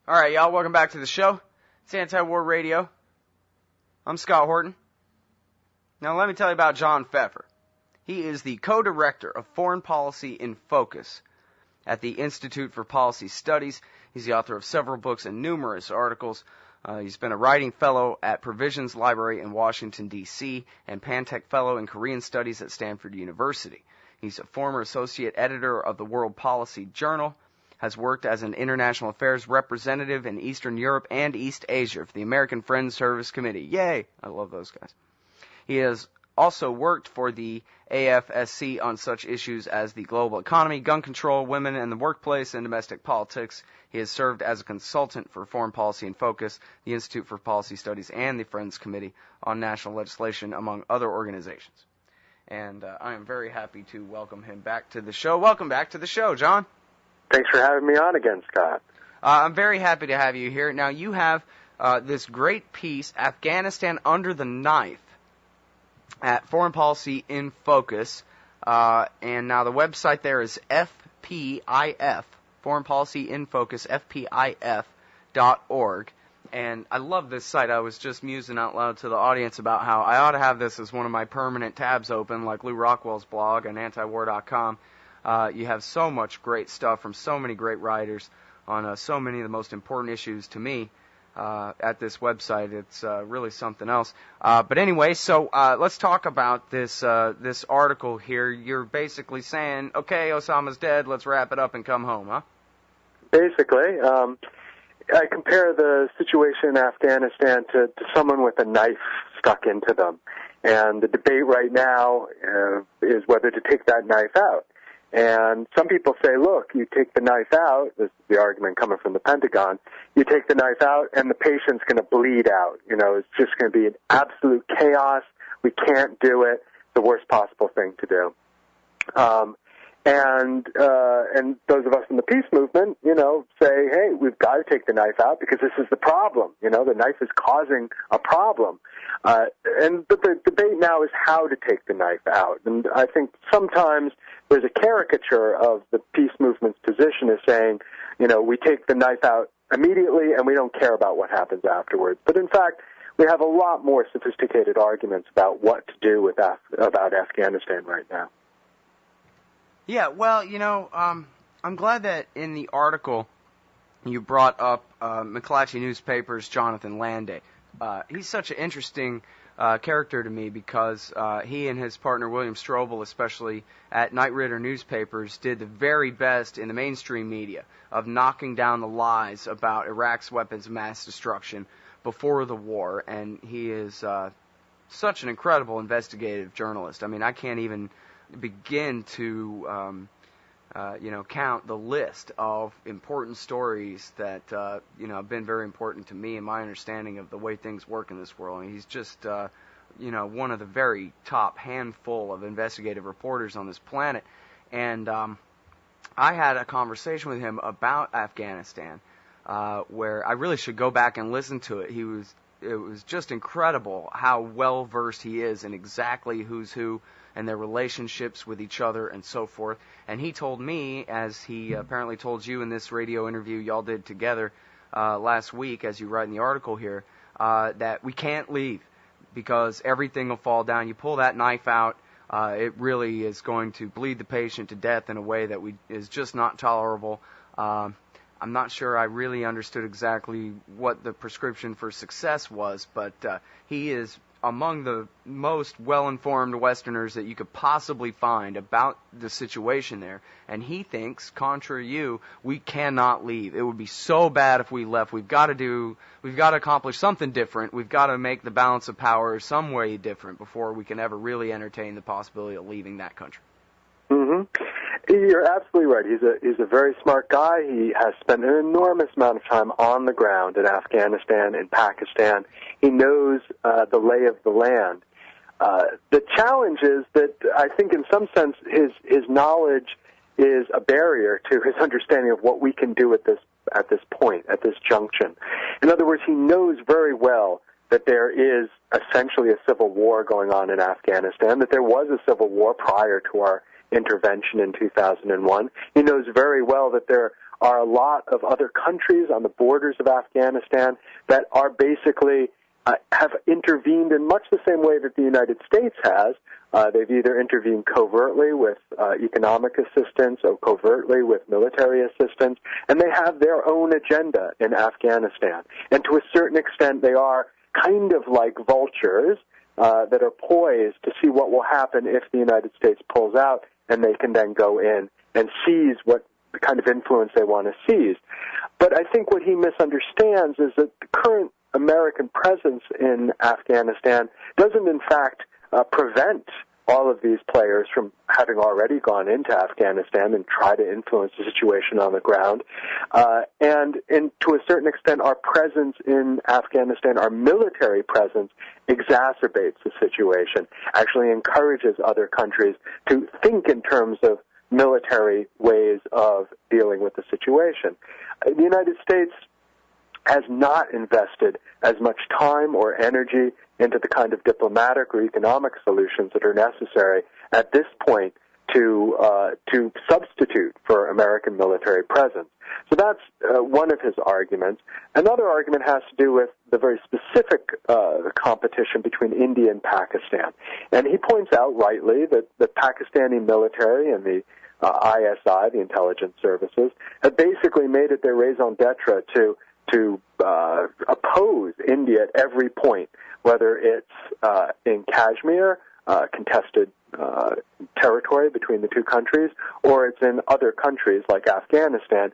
All right, y'all, welcome back to the show. It's Anti-War Radio. I'm Scott Horton. Now, let me tell you about John Feffer. He is the co-director of Foreign Policy in Focus at the Institute for Policy Studies. He's the author of several books and numerous articles. He's been a writing fellow at Provisions Library in Washington, D.C., and Pantech Fellow in Korean Studies at Stanford University. He's a former associate editor of the World Policy Journal, has worked as an international affairs representative in Eastern Europe and East Asia for the American Friends Service Committee. Yay! I love those guys. He has also worked for the AFSC on such issues as the global economy, gun control, women in the workplace, and domestic politics. He has served as a consultant for Foreign Policy in Focus, the Institute for Policy Studies, and the Friends Committee on National Legislation, among other organizations. And I am very happy to welcome him back to the show. Welcome back to the show, John. Thanks for having me on again, Scott. I'm very happy to have you here. Now, you have this great piece, Afghanistan Under the Knife, at Foreign Policy in Focus. And now the website there is FPIF, Foreign Policy in Focus, FPIF.org. And I love this site. I was just musing out loud to the audience about how I ought to have this as one of my permanent tabs open, like Lou Rockwell's blog on antiwar.com. You have so much great stuff from so many great writers on so many of the most important issues to me at this website. It's really something else. But anyway, so let's talk about this this article here. You're basically saying, okay, Osama's dead, let's wrap it up and come home, huh? Basically. I compare the situation in Afghanistan to someone with a knife stuck into them. And the debate right now is whether to take that knife out. And some people say, look, you take the knife out, this is the argument coming from the Pentagon, you take the knife out and the patient's going to bleed out. You know, it's just going to be an absolute chaos. We can't do it. The worst possible thing to do. And those of us in the peace movement, you know, say, hey, we've got to take the knife out because this is the problem. You know, the knife is causing a problem. But the debate now is how to take the knife out. And I think sometimes there's a caricature of the peace movement's position as saying, you know, we take the knife out immediately and we don't care about what happens afterwards. But in fact, we have a lot more sophisticated arguments about what to do with about Afghanistan right now. Yeah, well, you know, I'm glad that in the article you brought up McClatchy Newspaper's Jonathan Landay. He's such an interesting character to me because he and his partner William Strobel, especially at Knight Ridder Newspapers, did the very best in the mainstream media of knocking down the lies about Iraq's weapons of mass destruction before the war, and he is such an incredible investigative journalist. I mean, I can't even begin to count the list of important stories that have been very important to me and my understanding of the way things work in this world. And he's just one of the very top handful of investigative reporters on this planet. And I had a conversation with him about Afghanistan where I really should go back and listen to it. It was just incredible how well versed he is in exactly who's who and their relationships with each other and so forth. And he told me, as he apparently told you in this radio interview y'all did together last week, as you write in the article here, that we can't leave because everything will fall down. You pull that knife out, it really is going to bleed the patient to death in a way that is just not tolerable. I'm not sure I really understood exactly what the prescription for success was, but he is among the most well-informed Westerners that you could possibly find about the situation there. And he thinks, contrary to you, we cannot leave. It would be so bad if we left. We've got to accomplish something different. We've got to make the balance of power some way different before we can ever really entertain the possibility of leaving that country. Mm-hmm. You're absolutely right. He's a very smart guy. He has spent an enormous amount of time on the ground in Afghanistan and Pakistan. He knows the lay of the land. The challenge is that I think in some sense his knowledge is a barrier to his understanding of what we can do at this point, at this junction. In other words, he knows very well that there is essentially a civil war going on in Afghanistan, that there was a civil war prior to our intervention in 2001. He knows very well that there are a lot of other countries on the borders of Afghanistan that are basically have intervened in much the same way that the United States has. They've either intervened covertly with economic assistance or covertly with military assistance, and they have their own agenda in Afghanistan. And to a certain extent, they are kind of like vultures that are poised to see what will happen if the United States pulls out, and they can then go in and seize what the kind of influence they want to seize. But I think what he misunderstands is that the current American presence in Afghanistan doesn't, in fact, prevent all of these players from having already gone into Afghanistan and try to influence the situation on the ground. And to a certain extent, our presence in Afghanistan, our military presence, exacerbates the situation, actually encourages other countries to think in terms of military ways of dealing with the situation. The United States has not invested as much time or energy into the kind of diplomatic or economic solutions that are necessary at this point to substitute for American military presence. So that's one of his arguments. Another argument has to do with the very specific competition between India and Pakistan. And he points out rightly that the Pakistani military and the ISI, the intelligence services, have basically made it their raison d'etre to oppose India at every point, whether it's in Kashmir, contested territory between the two countries, or it's in other countries like Afghanistan.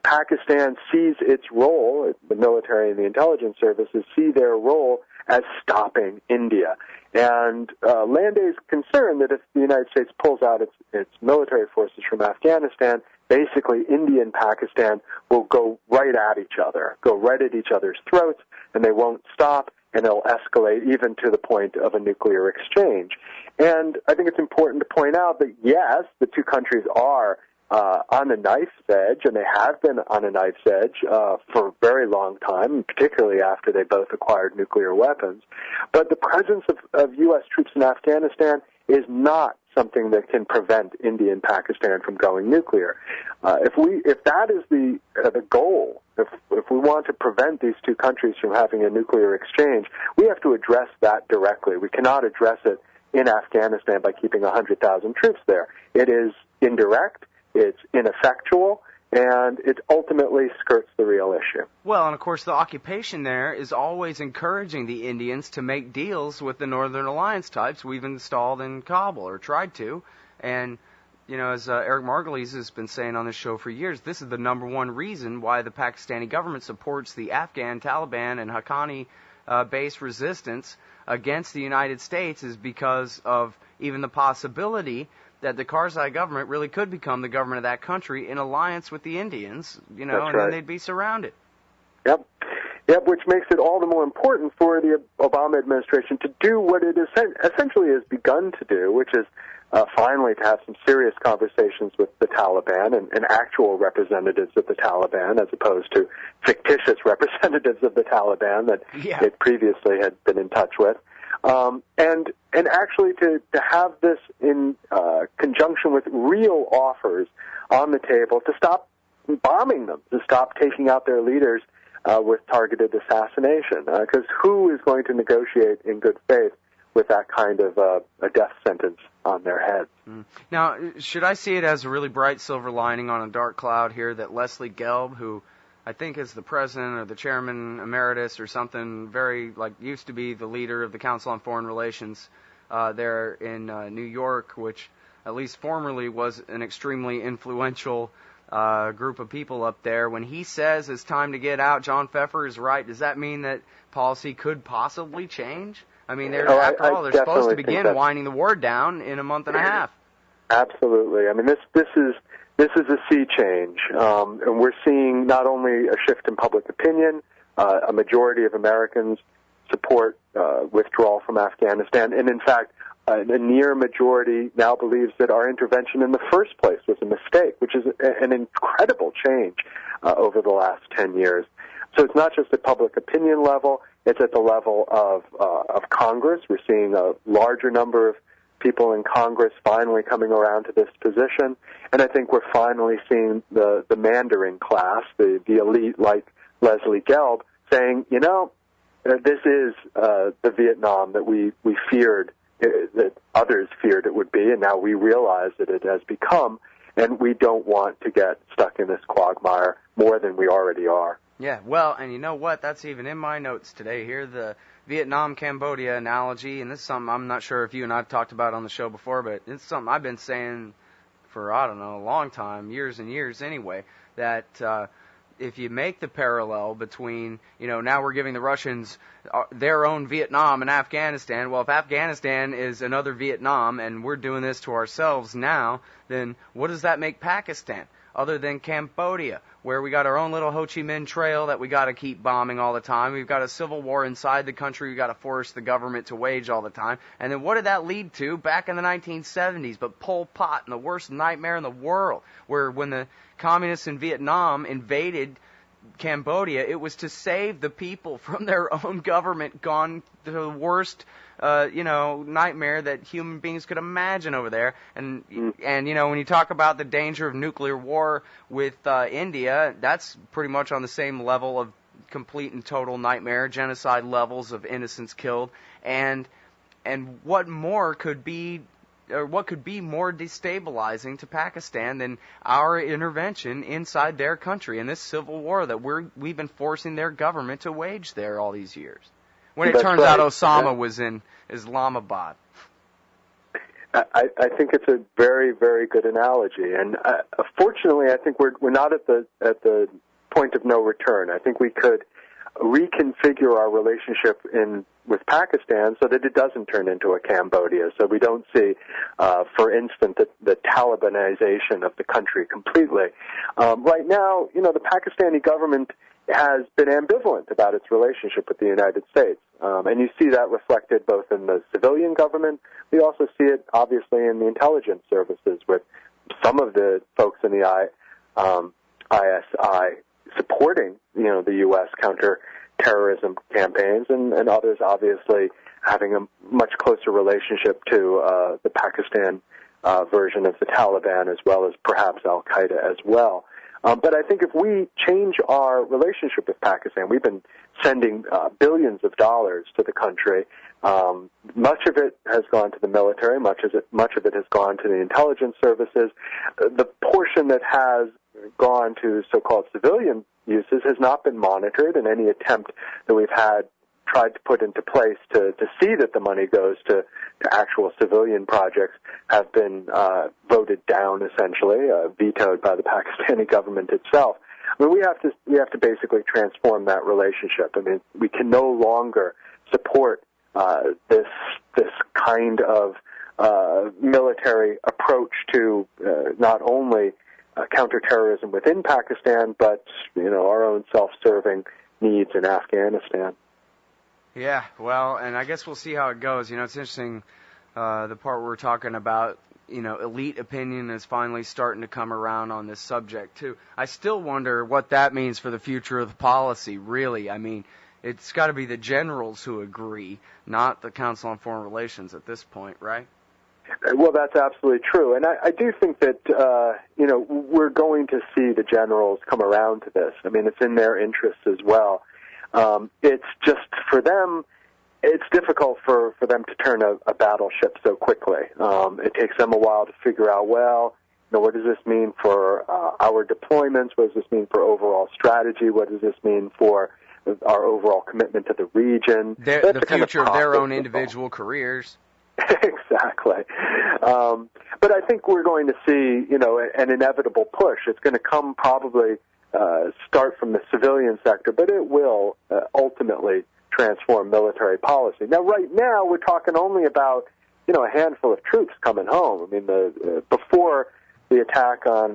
Pakistan sees its role, the military and the intelligence services see their role as stopping India. And Landay's concerned that if the United States pulls out its military forces from Afghanistan, basically India and Pakistan will go right at each other's throats, and they won't stop, and it'll escalate even to the point of a nuclear exchange. And I think it's important to point out that, yes, the two countries are on a knife's edge, and they have been on a knife's edge for a very long time, particularly after they both acquired nuclear weapons. But the presence of U.S. troops in Afghanistan is not something that can prevent India and Pakistan from going nuclear. If that is the goal, if we want to prevent these two countries from having a nuclear exchange, we have to address that directly. We cannot address it in Afghanistan by keeping 100,000 troops there. It is indirect, it's ineffectual, and it ultimately skirts the real issue. Well, and of course the occupation there is always encouraging the Indians to make deals with the Northern Alliance types we've installed in Kabul, or tried to. And, you know, as Eric Margulies has been saying on this show for years, this is the number one reason why the Pakistani government supports the Afghan Taliban and Haqqani-based resistance against the United States, is because of even the possibility that the Karzai government really could become the government of that country in alliance with the Indians, you know, That's and right. then they'd be surrounded. Yep, which makes it all the more important for the Obama administration to do what it essentially has begun to do, which is finally to have some serious conversations with the Taliban and actual representatives of the Taliban, as opposed to fictitious representatives of the Taliban that it previously had been in touch with. And actually to have this in conjunction with real offers on the table to stop bombing them, to stop taking out their leaders with targeted assassination. Because who is going to negotiate in good faith with that kind of a death sentence on their heads? Now, should I see it as a really bright silver lining on a dark cloud here that Leslie Gelb, who I think is the president or the chairman emeritus or something, very, like, used to be the leader of the Council on Foreign Relations there in New York, which at least formerly was an extremely influential group of people up there, when he says it's time to get out, John Feffer is right, does that mean that policy could possibly change? I mean, after all, they're supposed to begin winding the war down in a month and a half. Absolutely. I mean, this is a sea change, and we're seeing not only a shift in public opinion, a majority of Americans support withdrawal from Afghanistan, and in fact, a near majority now believes that our intervention in the first place was a mistake, which is an incredible change over the last 10 years. So it's not just at public opinion level, it's at the level of Congress. We're seeing a larger number people in Congress finally coming around to this position, and I think we're finally seeing the Mandarin class, the elite like Leslie Gelb, saying, this is the Vietnam that we feared, that others feared it would be, and now we realize that it has become, and we don't want to get stuck in this quagmire more than we already are. Yeah, well, and you know what? That's even in my notes today here, the Vietnam-Cambodia analogy, and this is something I'm not sure if you and I have talked about on the show before, but it's something I've been saying for, I don't know, a long time, years and years anyway, that if you make the parallel between, now we're giving the Russians their own Vietnam and Afghanistan, well, if Afghanistan is another Vietnam and we're doing this to ourselves now, then what does that make Pakistan? Other than Cambodia, where we got our own little Ho Chi Minh Trail that we got to keep bombing all the time. We've got a civil war inside the country we got to force the government to wage all the time. And then what did that lead to back in the 1970s? But Pol Pot and the worst nightmare in the world, where when the communists in Vietnam invaded Cambodia, it was to save the people from their own government gone to the worst nightmare that human beings could imagine over there. And when you talk about the danger of nuclear war with India, that's pretty much on the same level of complete and total nightmare, genocide levels of innocents killed. And what more could be, or what could be more destabilizing to Pakistan than our intervention inside their country in this civil war that we've been forcing their government to wage there all these years? When it turns out Osama was in Islamabad. I think it's a very, very good analogy, and fortunately, I think we're not at the point of no return. I think we could reconfigure our relationship with Pakistan so that it doesn't turn into a Cambodia, so we don't see, for instance, the Talibanization of the country completely. Right now, the Pakistani government has been ambivalent about its relationship with the United States. And you see that reflected both in the civilian government. We also see it, obviously, in the intelligence services with some of the folks in the ISI supporting, the U.S. counter-terrorism campaigns, and others, obviously, having a much closer relationship to the Pakistan version of the Taliban, as well as perhaps Al-Qaeda as well. But I think if we change our relationship with Pakistan, we've been sending billions of dollars to the country. Much of it has gone to the military. Much of it has gone to the intelligence services. The portion that has gone to so-called civilian uses has not been monitored, and any attempt that we've tried to put into place to see that the money goes to actual civilian projects have been voted down, essentially, vetoed by the Pakistani government itself. I mean, we have to basically transform that relationship. I mean, we can no longer support this kind of military approach to not only counterterrorism within Pakistan, but our own self-serving needs in Afghanistan. Yeah, well, and I guess we'll see how it goes. It's interesting, the part where we're talking about, elite opinion is finally starting to come around on this subject, too. I still wonder what that means for the future of the policy, really. I mean, it's got to be the generals who agree, not the Council on Foreign Relations at this point, right? Well, that's absolutely true. And I do think that, we're going to see the generals come around to this. I mean, it's in their interests as well. It's just, for them, it's difficult for them to turn a battleship so quickly. It takes them a while to figure out, what does this mean for our deployments? What does this mean for overall strategy? What does this mean for our overall commitment to the region? The future of their own individual careers. Exactly. But I think we're going to see, an inevitable push. It's going to come probably start from the civilian sector, but it will ultimately transform military policy. Now, right now, we're talking only about, a handful of troops coming home. I mean, before the attack on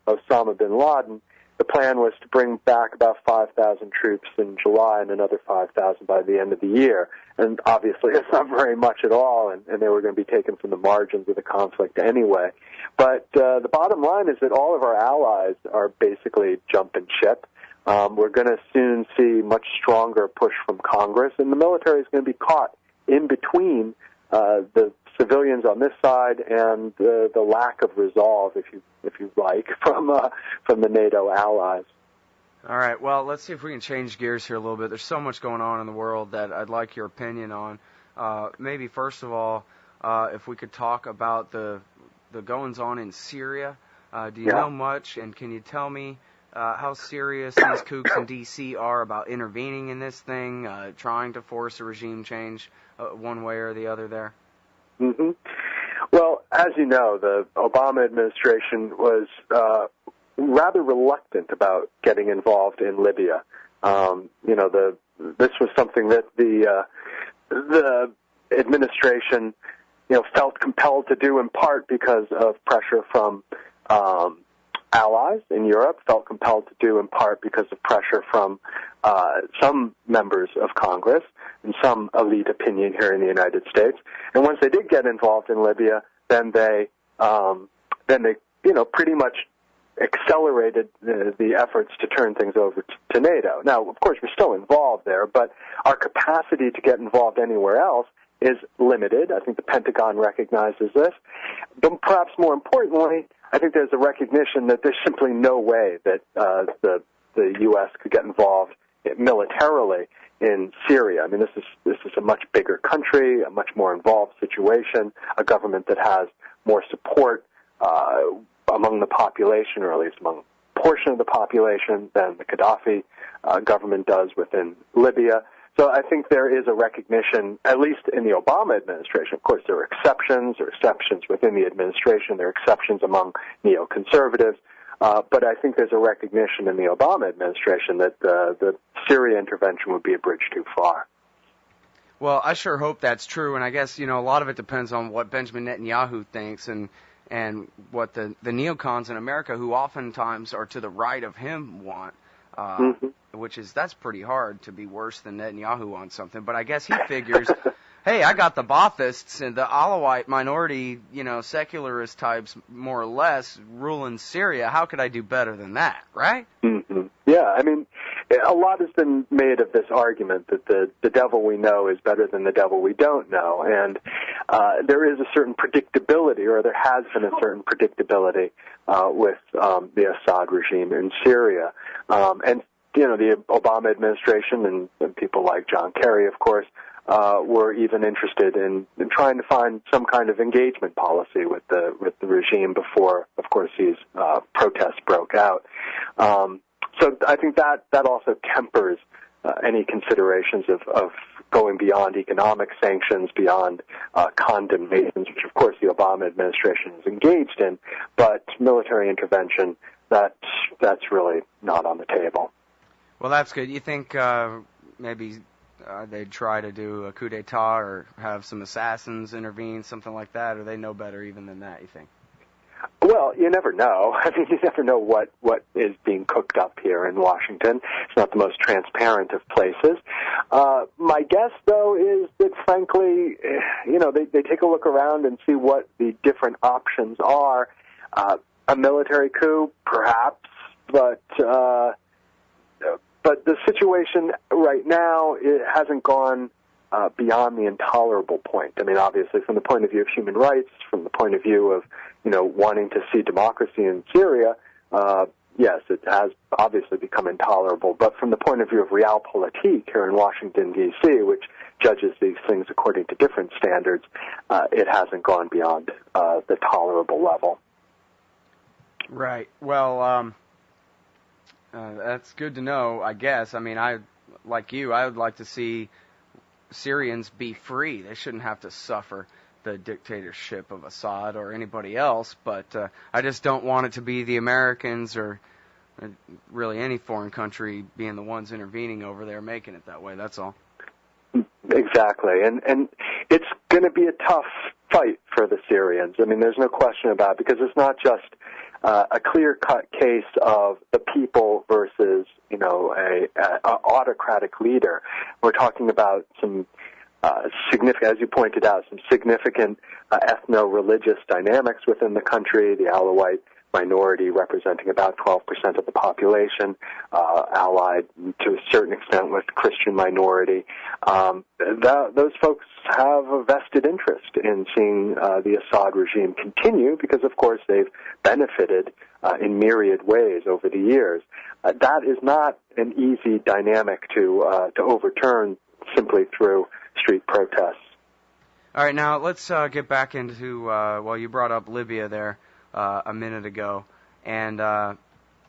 Osama bin Laden, the plan was to bring back about 5,000 troops in July and another 5,000 by the end of the year. And obviously, it's not very much at all, and they were going to be taken from the margins of the conflict anyway. But the bottom line is that all of our allies are basically jumping ship. We're going to soon see much stronger push from Congress, and the military is going to be caught in between the civilians on this side and the lack of resolve, if you like, from the NATO allies. All right, well, let's see if we can change gears here a little bit. There's so much going on in the world that I'd like your opinion on. Maybe first of all, if we could talk about the goings-on in Syria. Do you know much, and can you tell me how serious these kooks in D.C. are about intervening in this thing, trying to force a regime change one way or the other there? Mm-hmm. Well, as you know, the Obama administration was rather reluctant about getting involved in Libya. This was something that the administration, felt compelled to do in part because of pressure from allies in Europe, felt compelled to do in part because of pressure from some members of Congress and some elite opinion here in the United States. And once they did get involved in Libya, then they pretty much accelerated the efforts to turn things over to NATO. Now, of course, we're still involved there, but our capacity to get involved anywhere else is limited. I think the Pentagon recognizes this. But perhaps more importantly, I think there's a recognition that there's simply no way that the U.S. could get involved militarily in Syria. I mean, this is a much bigger country, a much more involved situation, a government that has more support among the population, or at least among a portion of the population, than the Gaddafi government does within Libya. So I think there is a recognition, at least in the Obama administration. Of course, there are exceptions within the administration. There are exceptions among neoconservatives. But I think there's a recognition in the Obama administration that the Syria intervention would be a bridge too far. Well, I sure hope that's true, and I guess, a lot of it depends on what Benjamin Netanyahu thinks and what the neocons in America, who oftentimes are to the right of him, want. That's pretty hard to be worse than Netanyahu on something. But I guess he figures, hey, I got the Baathists and the Alawite minority, secularist types, more or less, ruling Syria. How could I do better than that, right? Mm-hmm. Yeah, I mean, a lot has been made of this argument that the devil we know is better than the devil we don't know. And there is a certain predictability, or there has been a certain predictability with the Assad regime in Syria. And the Obama administration and people like John Kerry, of course, were even interested in trying to find some kind of engagement policy with the regime before, of course, these protests broke out. So I think that also tempers any considerations of going beyond economic sanctions, beyond condemnations, which, of course, the Obama administration is engaged in, but military intervention, that's really not on the table. Well, that's good. You think maybe they'd try to do a coup d'etat or have some assassins intervene, something like that, or they know better even than that, you think? Well, you never know. I mean, you never know what is being cooked up here in Washington. It's not the most transparent of places. My guess, though, is that, frankly, they take a look around and see what the different options are. A military coup, perhaps, but the situation right now, it hasn't gone beyond the intolerable point. I mean, obviously, from the point of view of human rights, from the point of view of, wanting to see democracy in Syria, yes, it has obviously become intolerable. But from the point of view of realpolitik here in Washington, D.C., which judges these things according to different standards, it hasn't gone beyond the tolerable level. Right. Well, that's good to know, I guess. I mean, I would like to see Syrians be free. They shouldn't have to suffer the dictatorship of Assad or anybody else, but I just don't want it to be the Americans or really any foreign country being the ones intervening over there, making it that way. That's all. Exactly. And it's going to be a tough fight for the Syrians. I mean, there's no question about it, because it's not just a clear-cut case of the people versus, a autocratic leader. We're talking about some significant, as you pointed out, some significant ethno-religious dynamics within the country. The Alawite minority representing about 12% of the population, allied to a certain extent with the Christian minority. Those folks have a vested interest in seeing the Assad regime continue because, of course, they've benefited in myriad ways over the years. That is not an easy dynamic to overturn simply through street protests. All right, now let's get back into, well, you brought up Libya there a minute ago, and,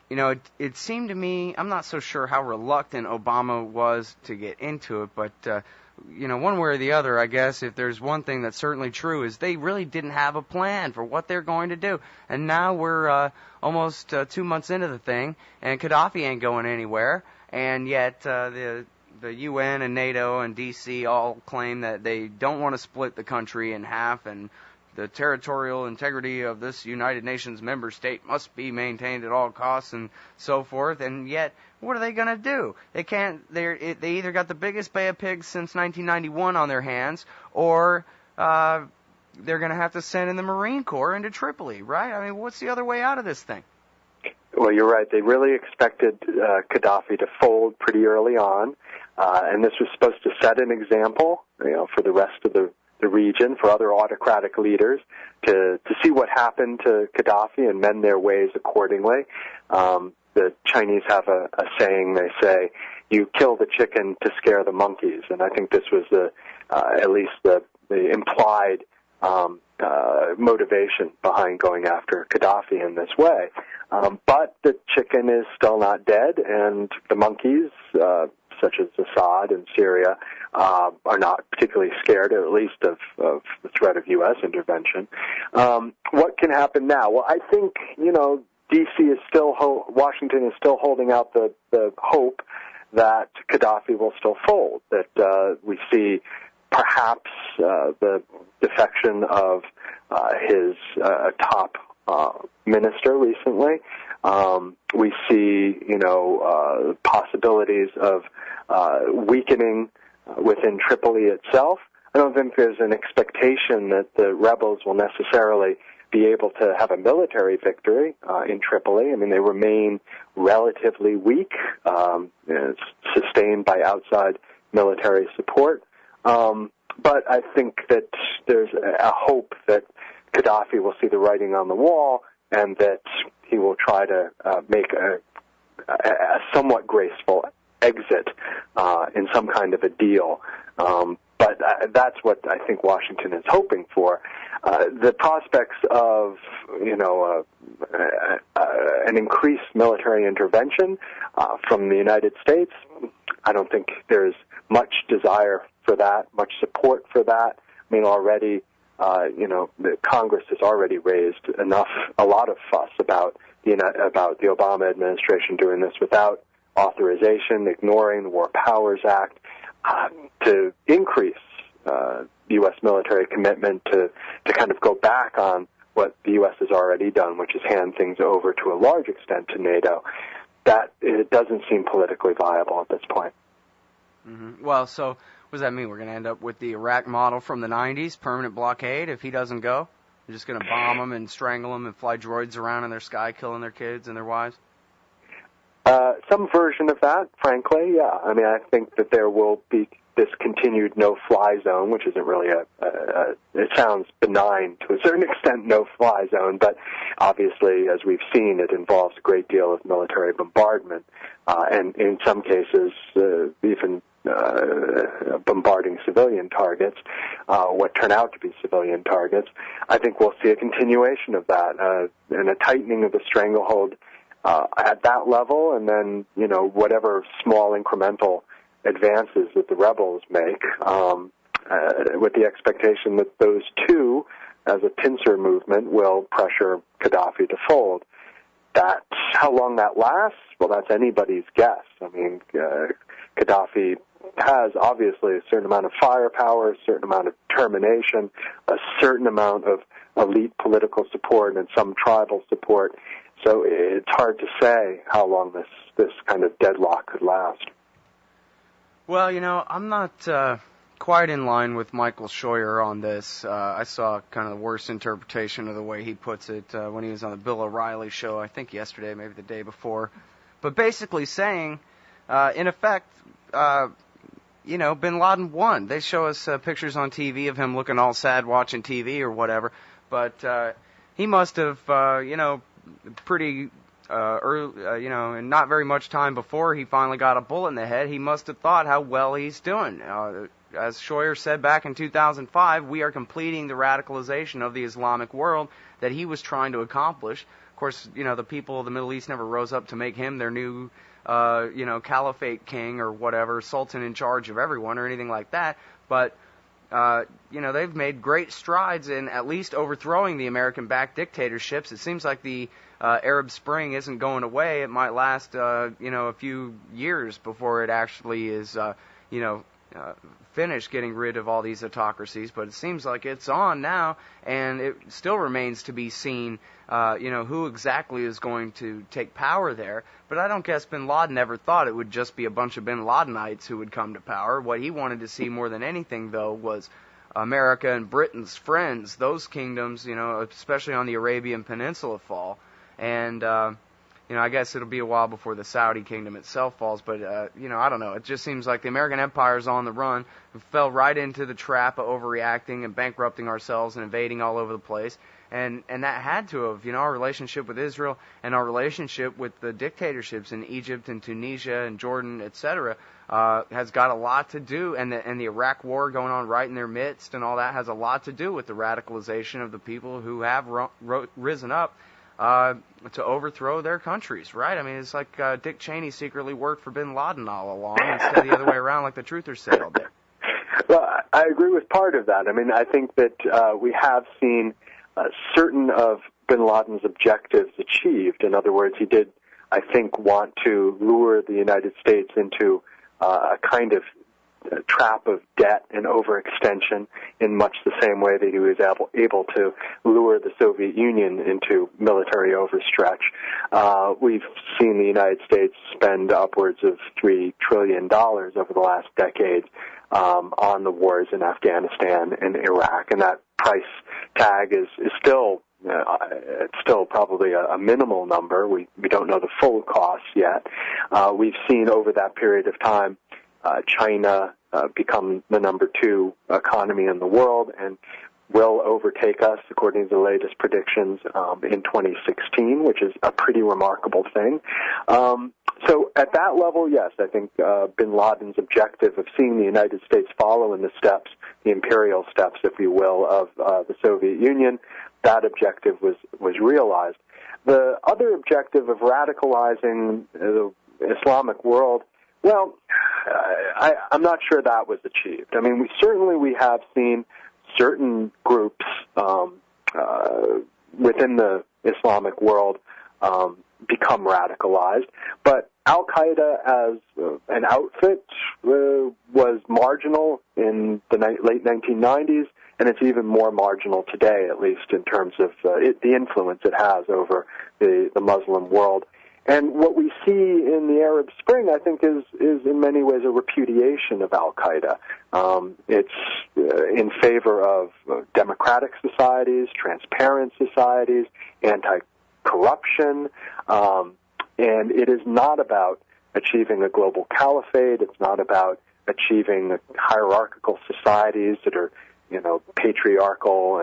it seemed to me, I'm not so sure how reluctant Obama was to get into it, but, one way or the other, I guess, if there's one thing that's certainly true, is they really didn't have a plan for what they're going to do. And now we're almost 2 months into the thing, and Gaddafi ain't going anywhere, and yet the UN and NATO and D.C. all claim that they don't want to split the country in half, and the territorial integrity of this United Nations member state must be maintained at all costs and so forth. And yet, what are they going to do? They can't. They either got the biggest Bay of Pigs since 1991 on their hands, or they're going to have to send in the Marine Corps into Tripoli, right? I mean, what's the other way out of this thing? Well, you're right. They really expected Gaddafi to fold pretty early on, and this was supposed to set an example, for the rest of the region, for other autocratic leaders, to see what happened to Gaddafi and mend their ways accordingly. The Chinese have a saying. They say, "You kill the chicken to scare the monkeys," and I think this was at least the implied motivation behind going after Gaddafi in this way. But the chicken is still not dead, and the monkeys, such as Assad in Syria, are not particularly scared, at least of the threat of U.S. intervention. What can happen now? Well, I think, D.C. is still, Washington is still holding out the hope that Gaddafi will still fold, that we see perhaps the defection of his top minister recently. We see, possibilities of weakening within Tripoli itself. I don't think there's an expectation that the rebels will necessarily be able to have a military victory in Tripoli. I mean, they remain relatively weak, sustained by outside military support. But I think that there's a hope that Gaddafi will see the writing on the wall and that he will try to make a somewhat graceful exit in some kind of a deal. But that's what I think Washington is hoping for. The prospects of, an increased military intervention from the United States, I don't think there's much desire for that, much support for that. I mean, already, the Congress has already raised a lot of fuss about the Obama administration doing this without authorization, ignoring the War Powers Act, to increase U.S. military commitment to kind of go back on what the U.S. has already done, which is hand things over to a large extent to NATO. That it doesn't seem politically viable at this point. Mm-hmm. Well, so what does that mean? We're going to end up with the Iraq model from the 90s, permanent blockade, if he doesn't go? We're just going to bomb them and strangle them and fly droids around in their sky, killing their kids and their wives? Some version of that, frankly, yeah. I mean, I think that there will be this continued no-fly zone, which isn't really it sounds benign to a certain extent, no-fly zone, but obviously, as we've seen, it involves a great deal of military bombardment, and in some cases, even bombarding civilian targets, what turn out to be civilian targets. I think we'll see a continuation of that, and a tightening of the stranglehold at that level, and then, whatever small incremental advances that the rebels make, with the expectation that those two, as a pincer movement, will pressure Gaddafi to fold. That's how long that lasts. Well, that's anybody's guess. I mean, Gaddafi has obviously a certain amount of firepower, a certain amount of determination, a certain amount of elite political support and some tribal support. So it's hard to say how long this kind of deadlock could last. Well, I'm not quite in line with Michael Scheuer on this. I saw kind of the worst interpretation of the way he puts it when he was on the Bill O'Reilly show, I think yesterday, maybe the day before. But basically saying, in effect, bin Laden won. They show us pictures on TV of him looking all sad watching TV or whatever. But he must have, pretty early, and not very much time before he finally got a bullet in the head, he must have thought how well he's doing. As Scheuer said back in 2005, we are completing the radicalization of the Islamic world that he was trying to accomplish. Of course, the people of the Middle East never rose up to make him their new, caliphate king or whatever, sultan in charge of everyone or anything like that. But, they've made great strides in at least overthrowing the American-backed dictatorships. It seems like the Arab Spring isn't going away. It might last, a few years before it actually is, finished getting rid of all these autocracies, but it seems like it's on now, and it still remains to be seen, who exactly is going to take power there. But I don't guess bin Laden ever thought it would just be a bunch of bin Ladenites who would come to power. What he wanted to see more than anything, though, was America and Britain's friends, those kingdoms, especially on the Arabian Peninsula, fall. And, I guess it'll be a while before the Saudi kingdom itself falls, but, I don't know. It just seems like the American empire's on the run. We fell right into the trap of overreacting and bankrupting ourselves and invading all over the place. And that had to have, our relationship with Israel and our relationship with the dictatorships in Egypt and Tunisia and Jordan, etc., has got a lot to do, and the Iraq war going on right in their midst and all that has a lot to do with the radicalization of the people who have risen up to overthrow their countries, right? I mean, it's like Dick Cheney secretly worked for bin Laden all along instead of the other way around like the truthers say all day. Well, I agree with part of that. I mean, I think that we have seen certain of bin Laden's objectives achieved. In other words, he did, I think, want to lure the United States into a kind of trap of debt and overextension in much the same way that he was able to lure the Soviet Union into military overstretch. We've seen the United States spend upwards of $3 trillion over the last decade on the wars in Afghanistan and Iraq, and that price tag is still it's still probably a minimal number. We don't know the full cost yet. We've seen over that period of time China become the number 2 economy in the world and will overtake us, according to the latest predictions, in 2016, which is a pretty remarkable thing. So at that level, yes, I think bin Laden's objective of seeing the United States follow in the steps, the imperial steps, if you will, of the Soviet Union, that objective was realized. The other objective of radicalizing the Islamic world, well, I'm not sure that was achieved. I mean, we have seen certain groups within the Islamic world become radicalized, but Al-Qaeda as an outfit was marginal in the late 1990s, and it's even more marginal today, at least in terms of the influence it has over the Muslim world. And what we see in the Arab Spring, I think, is in many ways a repudiation of Al-Qaeda. It's in favor of democratic societies, transparent societies, anti-corruption, and it is not about achieving a global caliphate. It's not about achieving hierarchical societies that are, patriarchal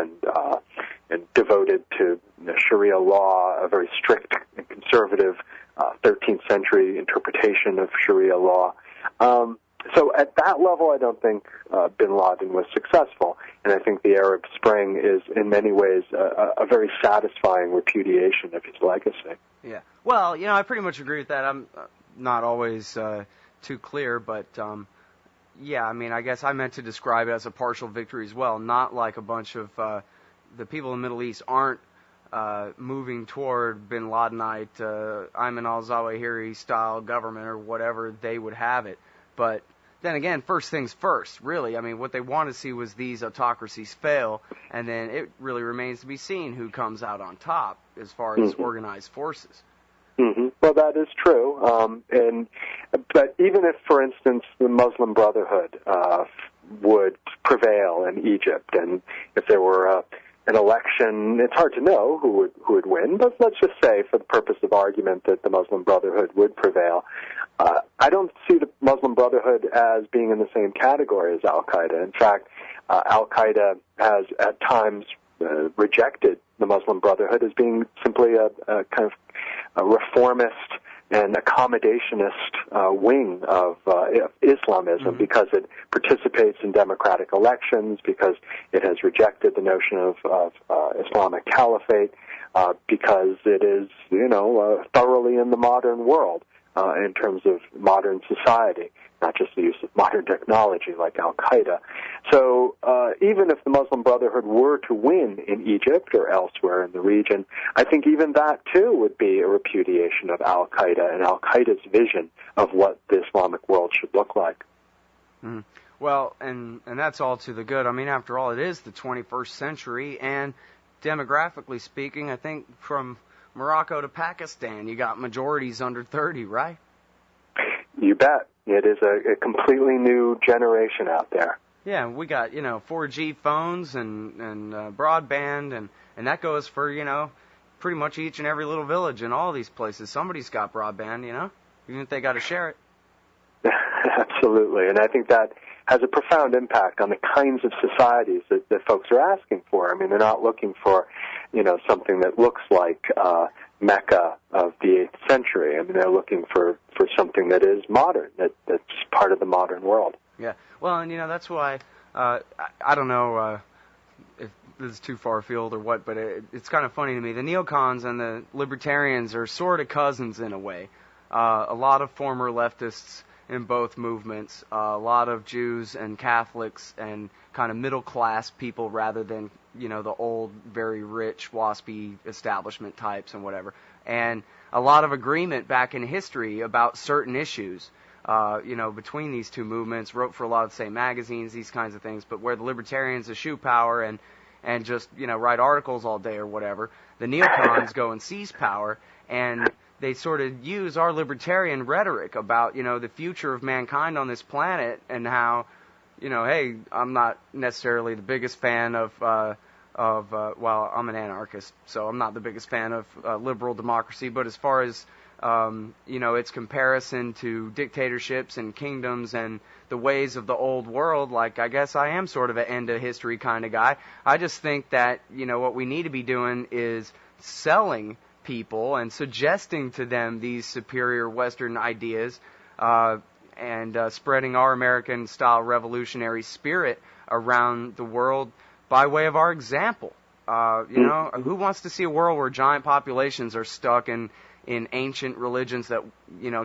and devoted to Sharia law, a very strict and conservative 13th century interpretation of Sharia law. So at that level, I don't think bin Laden was successful, and I think the Arab Spring is in many ways a very satisfying repudiation of his legacy. Yeah. Well, I pretty much agree with that. I'm not always too clear, but yeah, I mean, I guess I meant to describe it as a partial victory as well, not like a bunch of the people in the Middle East aren't moving toward bin Ladenite, Ayman al-Zawahiri style government or whatever they would have it. But then again, first things first, really. I mean, what they want to see was these autocracies fail, and then it really remains to be seen who comes out on top as far as organized forces. Mm-hmm. Well, that is true. But even if, for instance, the Muslim Brotherhood would prevail in Egypt, and if there were an election, it's hard to know who would win, but let's just say, for the purpose of argument, that the Muslim Brotherhood would prevail. I don't see the Muslim Brotherhood as being in the same category as Al-Qaeda. In fact, Al-Qaeda has at times rejected the Muslim Brotherhood as being simply a kind of a reformist and accommodationist wing of Islamism, because it participates in democratic elections, because it has rejected the notion of Islamic caliphate, because it is, thoroughly in the modern world in terms of modern society, not just the use of modern technology like Al-Qaeda. So even if the Muslim Brotherhood were to win in Egypt or elsewhere in the region, I think even that, too, would be a repudiation of Al-Qaeda and Al-Qaeda's vision of what the Islamic world should look like. Mm. Well, and that's all to the good. I mean, after all, it is the 21st century, and demographically speaking, I think from Morocco to Pakistan, you got majorities under 30, right? You bet. It is a completely new generation out there. Yeah, we got, 4G phones and broadband, and that goes for, pretty much each and every little village in all these places. Somebody's got broadband, even if they got to share it. Absolutely, and I think that has a profound impact on the kinds of societies that folks are asking for. I mean, they're not looking for, something that looks like Mecca of the 8th century. I mean, they're looking for something that is modern, that's part of the modern world. Yeah, well, and that's why, I don't know if this is too far afield or what, but it's kind of funny to me. The neocons and the libertarians are sort of cousins in a way. A lot of former leftists in both movements, a lot of Jews and Catholics and kind of middle-class people rather than, the old, very rich, waspy establishment types and whatever. And a lot of agreement back in history about certain issues, between these two movements, wrote for a lot of the same magazines, these kinds of things, but where the libertarians eschew power and just, write articles all day or whatever, the neocons go and seize power, and they sort of use our libertarian rhetoric about, the future of mankind on this planet and how, hey, I'm not necessarily the biggest fan of I'm an anarchist, so I'm not the biggest fan of liberal democracy, but as far as, its comparison to dictatorships and kingdoms and the ways of the old world, like, I guess I am sort of an end of history kind of guy. I just think that, what we need to be doing is selling people and suggesting to them these superior Western ideas and spreading our American-style revolutionary spirit around the world by way of our example. Who wants to see a world where giant populations are stuck in ancient religions that,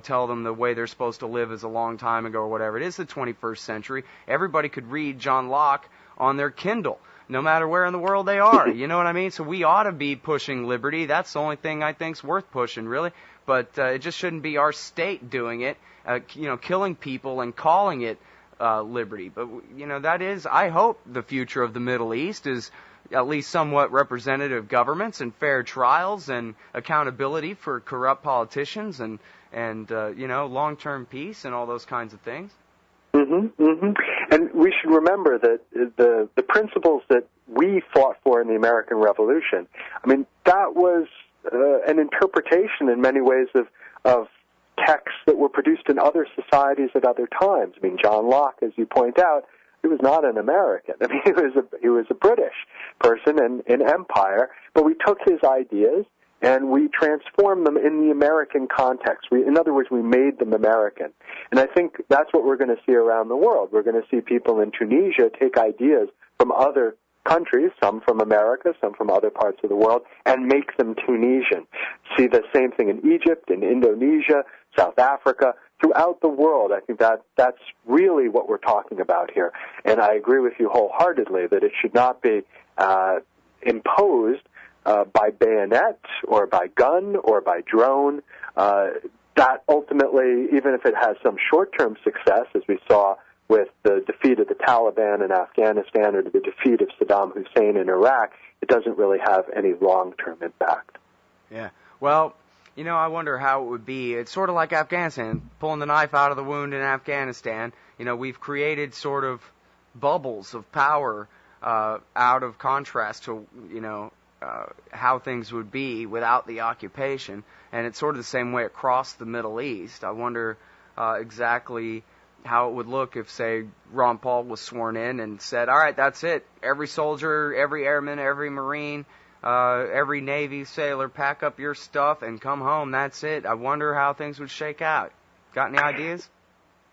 tell them the way they're supposed to live is a long time ago or whatever? It is the 21st century. Everybody could read John Locke on their Kindle, no matter where in the world they are. You know what I mean? So we ought to be pushing liberty. That's the only thing I think's worth pushing, really. But it just shouldn't be our state doing it, killing people and calling it liberty. But, that is, I hope, the future of the Middle East is at least somewhat representative governments and fair trials and accountability for corrupt politicians and long-term peace and all those kinds of things. And we should remember that the principles that we fought for in the American Revolution, I mean, that was an interpretation in many ways of texts that were produced in other societies at other times. I mean, John Locke, as you point out, he was not an American. I mean, he was a British person in empire, but we took his ideas and we transformed them in the American context. In other words, we made them American. And I think that's what we're going to see around the world. We're going to see people in Tunisia take ideas from other countries, some from America, some from other parts of the world, and make them Tunisian. See the same thing in Egypt, in Indonesia, South Africa, throughout the world. I think that's really what we're talking about here. And I agree with you wholeheartedly that it should not be imposed by bayonet or by gun or by drone. That ultimately, even if it has some short-term success, as we saw with the defeat of the Taliban in Afghanistan or the defeat of Saddam Hussein in Iraq, it doesn't really have any long-term impact. Yeah. Well, I wonder how it would be. It's sort of like Afghanistan, pulling the knife out of the wound in Afghanistan. We've created sort of bubbles of power out of contrast to, how things would be without the occupation. And it's sort of the same way across the Middle East. I wonder exactly how it would look if, say, Ron Paul was sworn in and said, all right, that's it. Every soldier, every airman, every Marine, every Navy sailor, pack up your stuff and come home. That's it. I wonder how things would shake out. Got any ideas?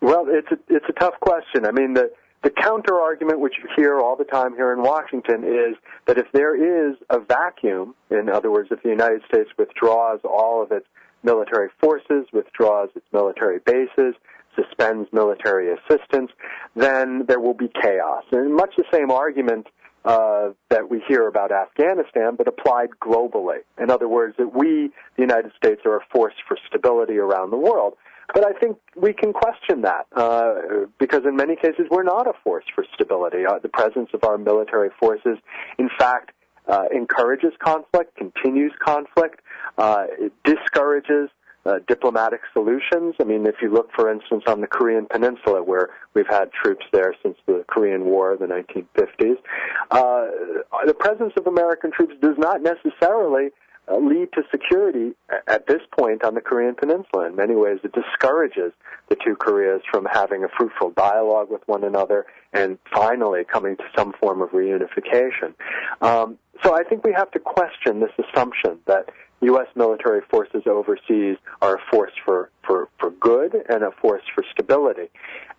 Well, it's a tough question. I mean, the counter-argument, which you hear all the time here in Washington, is that if there is a vacuum, in other words, if the United States withdraws all of its military forces, withdraws its military bases, suspends military assistance, then there will be chaos. And much the same argument that we hear about Afghanistan, but applied globally. In other words, that we, the United States, are a force for stability around the world. But I think we can question that because in many cases we're not a force for stability. The presence of our military forces, in fact, encourages conflict, continues conflict, it discourages diplomatic solutions. I mean, if you look, for instance, on the Korean Peninsula, where we've had troops there since the Korean War, the 1950s, the presence of American troops does not necessarily lead to security at this point on the Korean Peninsula. In many ways, it discourages the two Koreas from having a fruitful dialogue with one another and finally coming to some form of reunification. So I think we have to question this assumption that U.S. military forces overseas are a force for good and a force for stability.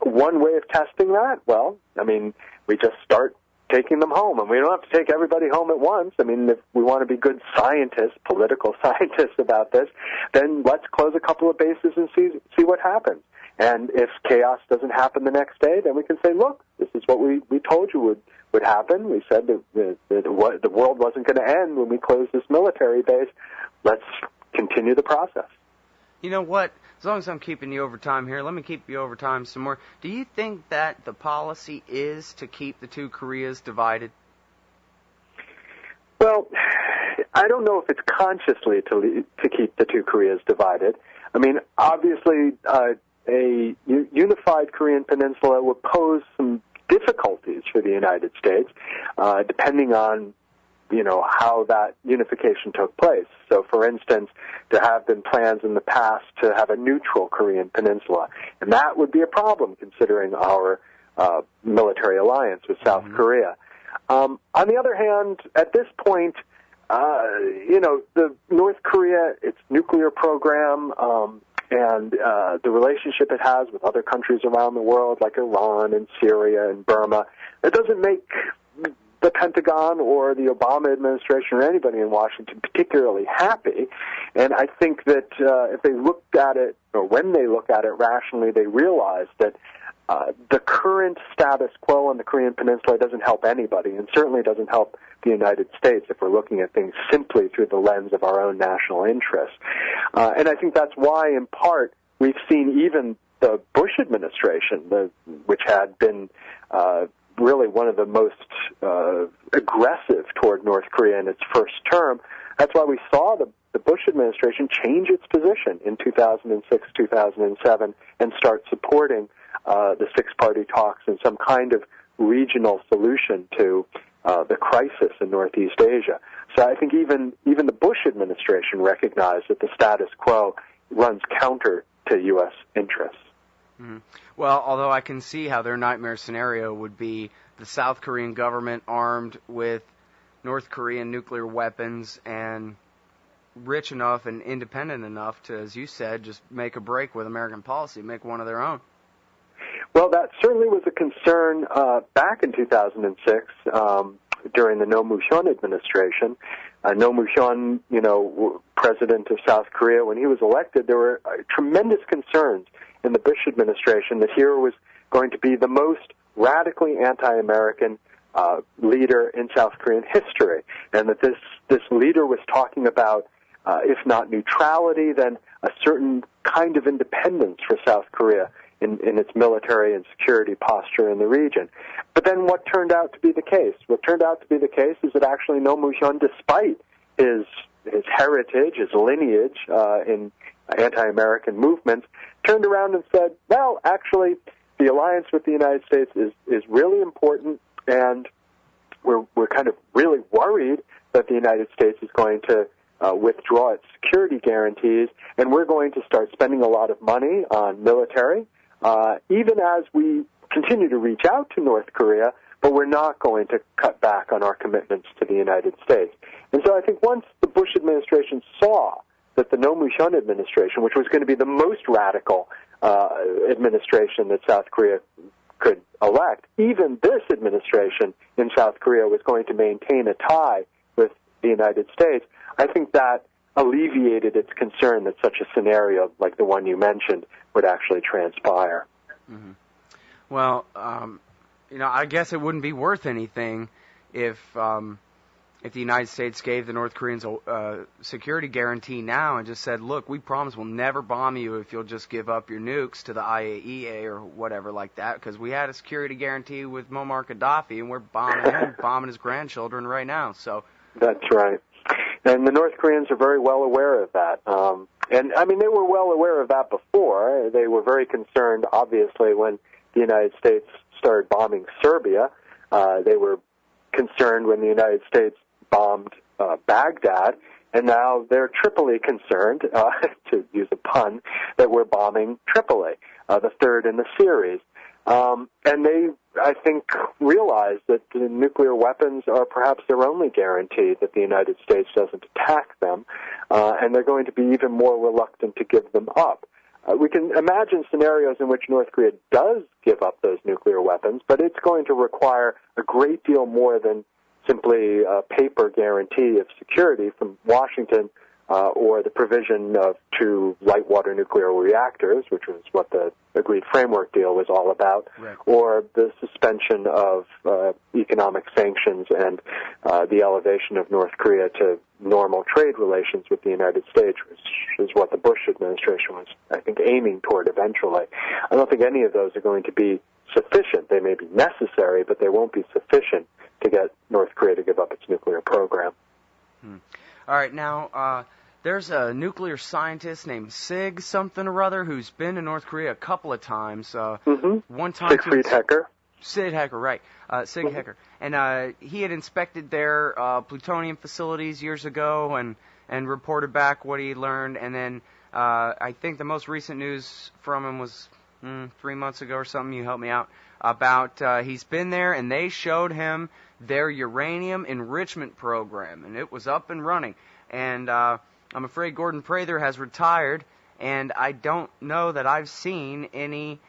One way of testing that, well, I mean, we just start taking them home, and we don't have to take everybody home at once. I mean, if we want to be good scientists, political scientists about this, then let's close a couple of bases and see what happens. And if chaos doesn't happen the next day, then we can say, look, this is what we told you would happen. We said that the world wasn't going to end when we closed this military base. Let's continue the process. You know what? As long as I'm keeping you over time here, let me keep you over time some more. Do you think that the policy is to keep the two Koreas divided? Well, I don't know if it's consciously to keep the two Koreas divided. I mean, obviously, a unified Korean peninsula would pose some difficulties for the United States, depending on how that unification took place. So, for instance, there have been plans in the past to have a neutral Korean peninsula, and that would be a problem considering our military alliance with South Korea. On the other hand, at this point, the North Korea, its nuclear program, and the relationship it has with other countries around the world, like Iran and Syria and Burma, it doesn't make the Pentagon or the Obama administration or anybody in Washington particularly happy. And I think that if they looked at it, or when they look at it rationally, they realize that the current status quo on the Korean Peninsula doesn't help anybody, and certainly doesn't help the United States if we're looking at things simply through the lens of our own national interests. And I think that's why, in part, we've seen even the Bush administration, which had been really one of the most aggressive toward North Korea in its first term. That's why we saw the Bush administration change its position in 2006, 2007, and start supporting the six-party talks and some kind of regional solution to the crisis in Northeast Asia. So I think even the Bush administration recognized that the status quo runs counter to U.S. interests. Mm-hmm. Well, although I can see how their nightmare scenario would be the South Korean government armed with North Korean nuclear weapons and rich enough and independent enough to, as you said, just make a break with American policy, make one of their own. Well, that certainly was a concern back in 2006 during the No Mu-hyun administration. No Mu-hyun, president of South Korea, when he was elected, there were tremendous concerns in the Bush administration that here was going to be the most radically anti-American leader in South Korean history, and that this leader was talking about, if not neutrality, then a certain kind of independence for South Korea in its military and security posture in the region. But then what turned out to be the case? What turned out to be the case is that actually No Mu-hyun, despite his heritage, his lineage in anti-American movements, turned around and said, well, actually, the alliance with the United States is really important, and we're kind of really worried that the United States is going to withdraw its security guarantees, and we're going to start spending a lot of money on military, even as we continue to reach out to North Korea, but we're not going to cut back on our commitments to the United States. And so I think once the Bush administration saw that the no-Mushon administration, which was going to be the most radical administration that South Korea could elect, even this administration in South Korea was going to maintain a tie with the United States, I think that alleviated its concern that such a scenario like the one you mentioned would actually transpire. Mm-hmm. Well, I guess it wouldn't be worth anything if the United States gave the North Koreans a security guarantee now and just said, look, we promise we'll never bomb you if you'll just give up your nukes to the IAEA or whatever like that, because we had a security guarantee with Muammar Gaddafi, and we're bombing him, bombing his grandchildren right now. So that's right. And the North Koreans are very well aware of that. And, I mean, they were well aware of that before. They were very concerned, obviously, when the United States started bombing Serbia. They were concerned when the United States bombed Baghdad, and now they're triply concerned, to use a pun, that we're bombing Tripoli, the third in the series. And they, I think, realize that the nuclear weapons are perhaps their only guarantee that the United States doesn't attack them, and they're going to be even more reluctant to give them up. We can imagine scenarios in which North Korea does give up those nuclear weapons, but it's going to require a great deal more than simply a paper guarantee of security from Washington, or the provision of 2 light water nuclear reactors, which was what the agreed framework deal was all about, right, or the suspension of economic sanctions and the elevation of North Korea to normal trade relations with the United States, which is what the Bush administration was, I think, aiming toward eventually. I don't think any of those are going to be sufficient. They may be necessary, but they won't be sufficient to get North Korea to give up its nuclear program. All right, now, there's a nuclear scientist named Sig something or other who's been to North Korea a couple of times. One time, Siegfried Hecker. Sid Hecker, right. Sig Hecker. And he had inspected their plutonium facilities years ago and reported back what he learned. And then I think the most recent news from him was 3 months ago or something. You help me out. About he's been there, and they showed him their uranium enrichment program, and it was up and running. And I'm afraid Gordon Prather has retired, and I don't know that I've seen any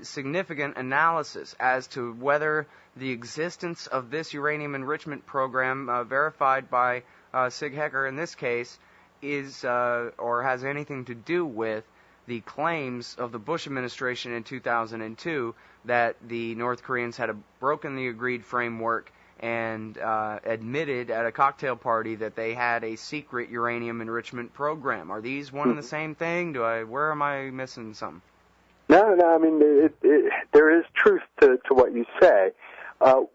significant analysis as to whether the existence of this uranium enrichment program, verified by Sig Hecker in this case, is or has anything to do with the claims of the Bush administration in 2002 that the North Koreans had broken the agreed framework and admitted at a cocktail party that they had a secret uranium enrichment program. Are these one and the same thing? Where am I missing something? No, I mean, there is truth to what you say.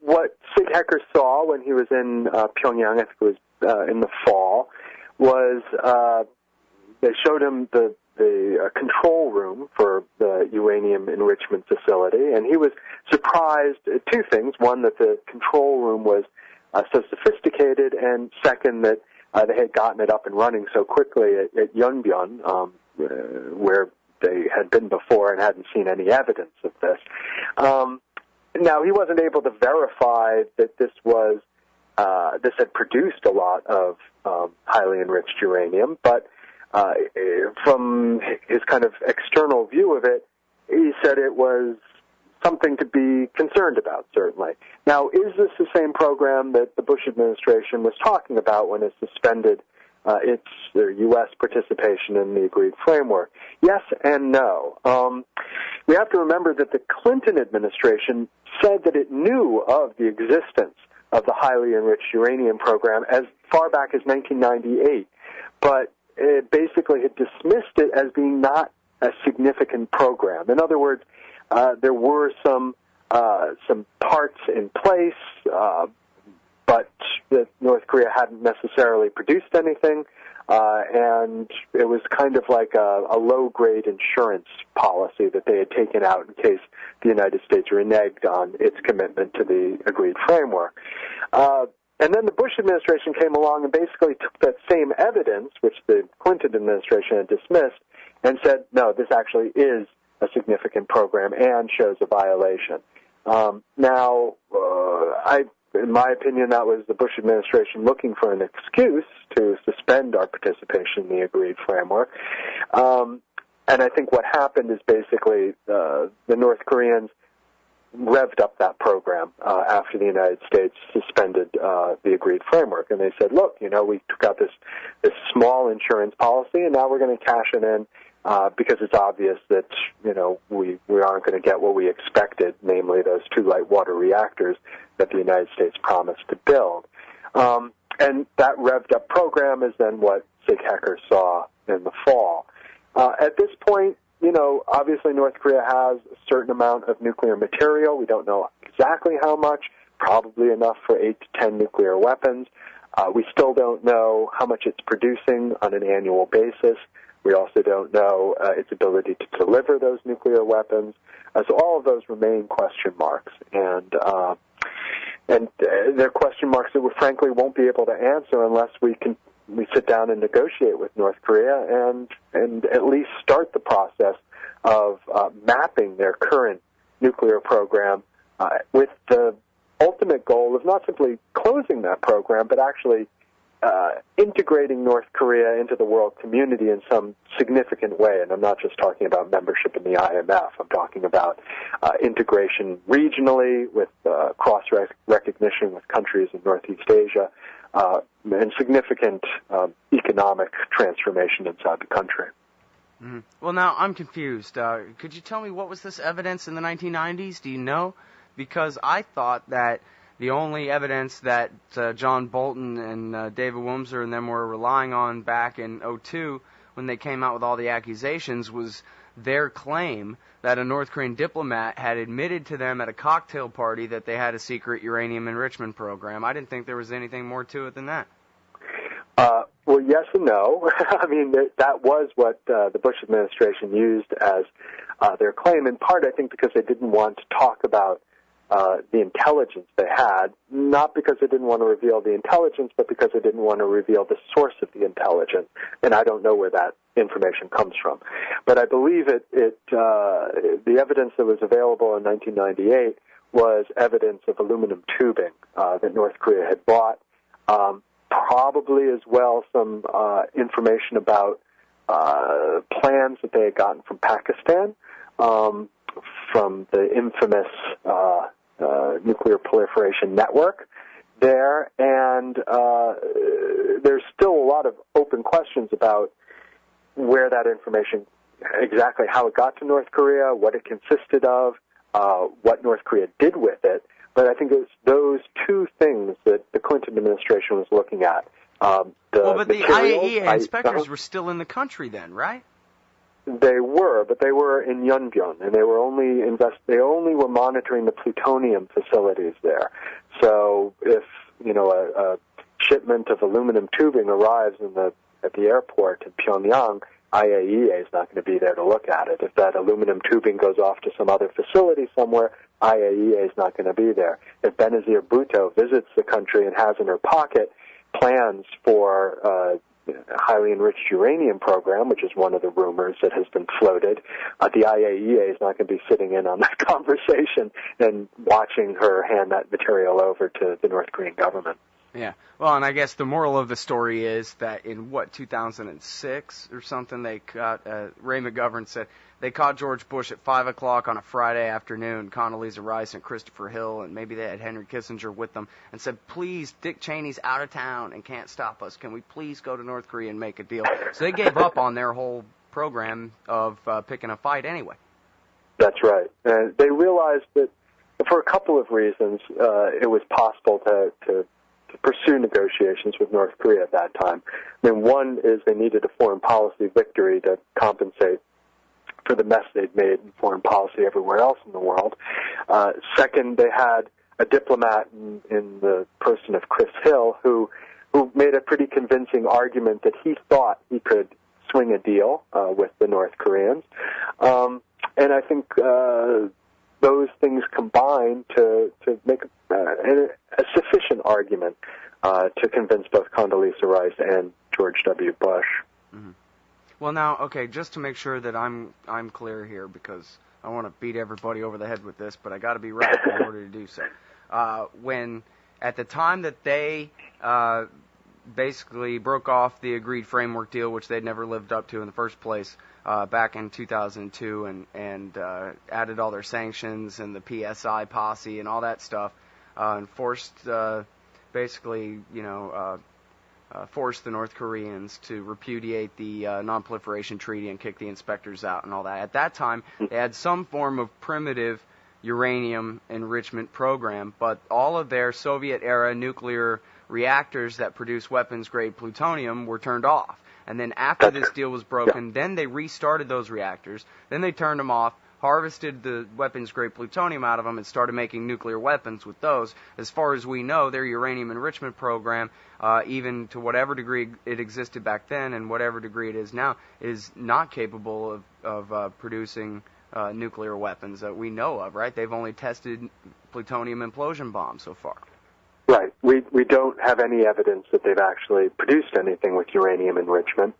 What Sig Hecker saw when he was in Pyongyang, I think it was in the fall, was they showed him the control room for the uranium enrichment facility, and he was surprised at 2 things. One, that the control room was so sophisticated, and second, that they had gotten it up and running so quickly at Yongbyon, where they had been before and hadn't seen any evidence of this. Now, he wasn't able to verify that this had produced a lot of highly enriched uranium, but from his kind of external view of it, he said it was something to be concerned about, certainly. Now, is this the same program that the Bush administration was talking about when it suspended its U.S. participation in the agreed framework? Yes and no. We have to remember that the Clinton administration said that it knew of the existence of the highly enriched uranium program as far back as 1998, but it basically had dismissed it as being not a significant program. In other words, there were some parts in place, but that North Korea hadn't necessarily produced anything, and it was kind of like a low-grade insurance policy that they had taken out in case the United States reneged on its commitment to the agreed framework. And then the Bush administration came along and basically took that same evidence, which the Clinton administration had dismissed, and said, no, this actually is a significant program and shows a violation. In my opinion, that was the Bush administration looking for an excuse to suspend our participation in the agreed framework. And I think what happened is basically the North Koreans revved up that program after the United States suspended the agreed framework. And they said, look, we took out this small insurance policy, and now we're going to cash it in because it's obvious that, we aren't going to get what we expected, namely those 2 light water reactors that the United States promised to build. And that revved up program is then what Sig Hecker saw in the fall. At this point, obviously North Korea has a certain amount of nuclear material. We don't know exactly how much, probably enough for 8 to 10 nuclear weapons. We still don't know how much it's producing on an annual basis. We also don't know its ability to deliver those nuclear weapons. So all of those remain question marks, and they're question marks that we frankly won't be able to answer unless we sit down and negotiate with North Korea and at least start the process of mapping their current nuclear program with the ultimate goal of not simply closing that program, but actually integrating North Korea into the world community in some significant way. And I'm not just talking about membership in the IMF. I'm talking about integration regionally with cross-recognition with countries in Northeast Asia and significant economic transformation inside the country. Mm-hmm. Well, now I'm confused. Could you tell me what was this evidence in the 1990s? Do you know? Because I thought that the only evidence that John Bolton and David Wimser and them were relying on back in 2002 when they came out with all the accusations was their claim that a North Korean diplomat had admitted to them at a cocktail party that they had a secret uranium enrichment program. I didn't think there was anything more to it than that. Well, yes and no. I mean, that was what the Bush administration used as their claim, in part, I think, because they didn't want to talk about the intelligence they had, not because they didn't want to reveal the intelligence, but because they didn't want to reveal the source of the intelligence. And I don't know where that information comes from. But I believe the evidence that was available in 1998 was evidence of aluminum tubing that North Korea had bought, probably as well some information about plans that they had gotten from Pakistan, from the infamous nuclear proliferation network there, and there's still a lot of open questions about where that information, exactly how it got to North Korea, what it consisted of, what North Korea did with it. But I think it's those 2 things that the Clinton administration was looking at. But the IAEA inspectors were still in the country then, right? They were, but they were in Yongbyon, and they were only were monitoring the plutonium facilities there. So if a shipment of aluminum tubing arrives at the airport in Pyongyang, IAEA is not going to be there to look at it. If that aluminum tubing goes off to some other facility somewhere, IAEA is not going to be there. If Benazir Bhutto visits the country and has in her pocket plans for a highly enriched uranium program, which is one of the rumors that has been floated, the IAEA is not going to be sitting in on that conversation and watching her hand that material over to the North Korean government. Yeah. Well, and I guess the moral of the story is that in, 2006 or something, they caught, Ray McGovern said, they caught George Bush at 5 o'clock on a Friday afternoon, Condoleezza Rice and Christopher Hill, and maybe they had Henry Kissinger with them, and said, please, Dick Cheney's out of town and can't stop us. Can we please go to North Korea and make a deal? So they gave up on their whole program of picking a fight anyway. That's right. And they realized that for a couple of reasons, it was possible to pursue negotiations with North Korea at that time. I mean, one is they needed a foreign policy victory to compensate for the mess they'd made in foreign policy everywhere else in the world. Second, they had a diplomat in the person of Chris Hill, who made a pretty convincing argument that he thought he could swing a deal with the North Koreans. And I think those things combine to make a sufficient argument to convince both Condoleezza Rice and George W. Bush. Mm-hmm. Well, now, okay, just to make sure that I'm clear here, because I want to beat everybody over the head with this, but I got to be right in order to do so. When at the time that they basically broke off the agreed framework deal, which they'd never lived up to in the first place, back in 2002, and added all their sanctions and the PSI posse and all that stuff, and forced basically, forced the North Koreans to repudiate the non-proliferation treaty and kick the inspectors out and all that. At that time, they had some form of primitive uranium enrichment program, but all of their Soviet-era nuclear reactors that produce weapons-grade plutonium were turned off. And then after this deal was broken, then they restarted those reactors, then they turned them off, harvested the weapons-grade plutonium out of them, and started making nuclear weapons with those. As far as we know, their uranium enrichment program, even to whatever degree it existed back then and whatever degree it is now, is not capable of producing nuclear weapons that we know of, right? They've only tested plutonium implosion bombs so far. Right. We don't have any evidence that they've actually produced anything with uranium enrichment.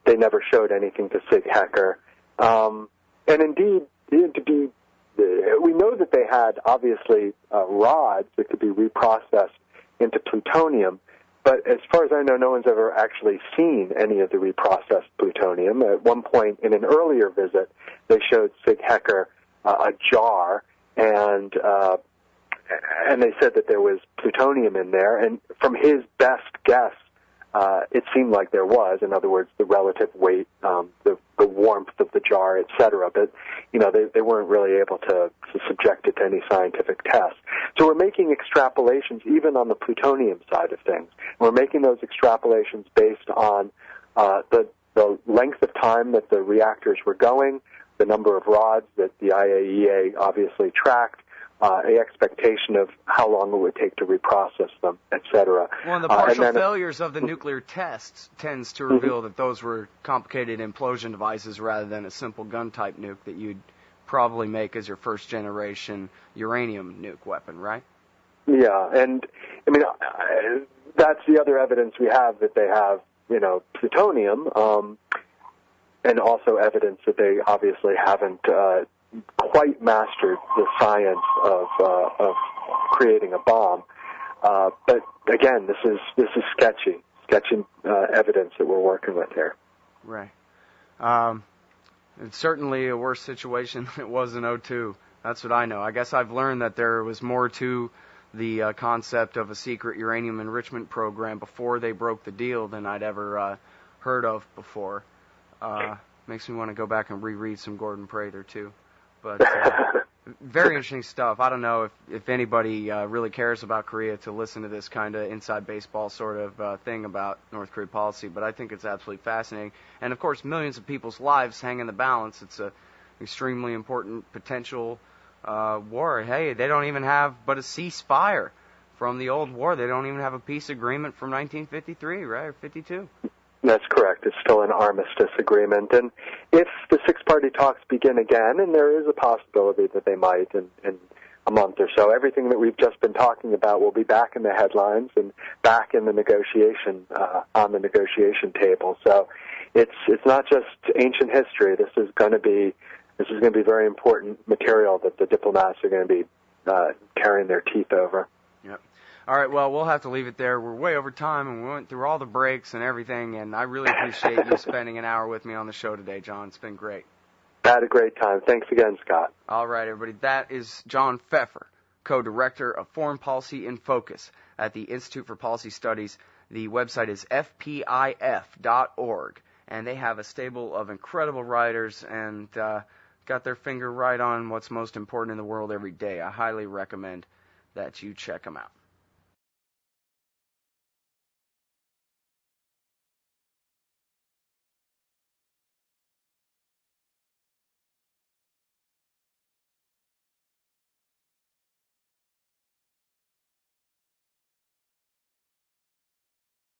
They never showed anything to Sig Hecker. And indeed, we know that they had, obviously, rods that could be reprocessed into plutonium, but as far as I know, no one's ever actually seen any of the reprocessed plutonium. At one point, in an earlier visit, they showed Sig Hecker a jar, and they said that there was plutonium in there, and from his best guess, it seemed like there was. In other words, the relative weight, the warmth of the jar, etc. But they weren't really able to subject it to any scientific tests. So we're making extrapolations even on the plutonium side of things. We're making those extrapolations based on the length of time that the reactors were going, the number of rods that the IAEA obviously tracked, the expectation of how long it would take to reprocess them, etc. Well, and the partial failures of the nuclear tests tends to reveal that those were complicated implosion devices rather than a simple gun-type nuke that you'd probably make as your first-generation uranium nuke weapon, right? Yeah, and, I mean, that's the other evidence we have that they have, plutonium, and also evidence that they obviously haven't quite mastered the science of creating a bomb, but again, this is sketchy evidence that we're working with here. Right. It's certainly a worse situation than it was in 2002. That's what I know. I guess I've learned that there was more to the concept of a secret uranium enrichment program before they broke the deal than I'd ever heard of before. Makes me want to go back and reread some Gordon Prather too. But very interesting stuff. I don't know if anybody really cares about Korea to listen to this kind of inside baseball sort of thing about North Korea policy, but I think it's absolutely fascinating. And, of course, millions of people's lives hang in the balance. It's an extremely important potential war. Hey, they don't even have but a ceasefire from the old war. They don't even have a peace agreement from 1953, right, or 52. That's correct. It's still an armistice agreement. And if the six-party talks begin again, and there is a possibility that they might in a month or so, everything that we've just been talking about will be back in the headlines and back in the negotiation, on the negotiation table. So it's not just ancient history. This is going to be very important material that the diplomats are going to be carrying their teeth over. Yep. All right, well, we'll have to leave it there. We're way over time, and we went through all the breaks and everything, and I really appreciate you spending an hour with me on the show today, John. It's been great. I had a great time. Thanks again, Scott. All right, everybody. That is John Feffer, co-director of Foreign Policy in Focus at the Institute for Policy Studies. The website is fpif.org, and they have a stable of incredible writers and got their finger right on what's most important in the world every day. I highly recommend that you check them out.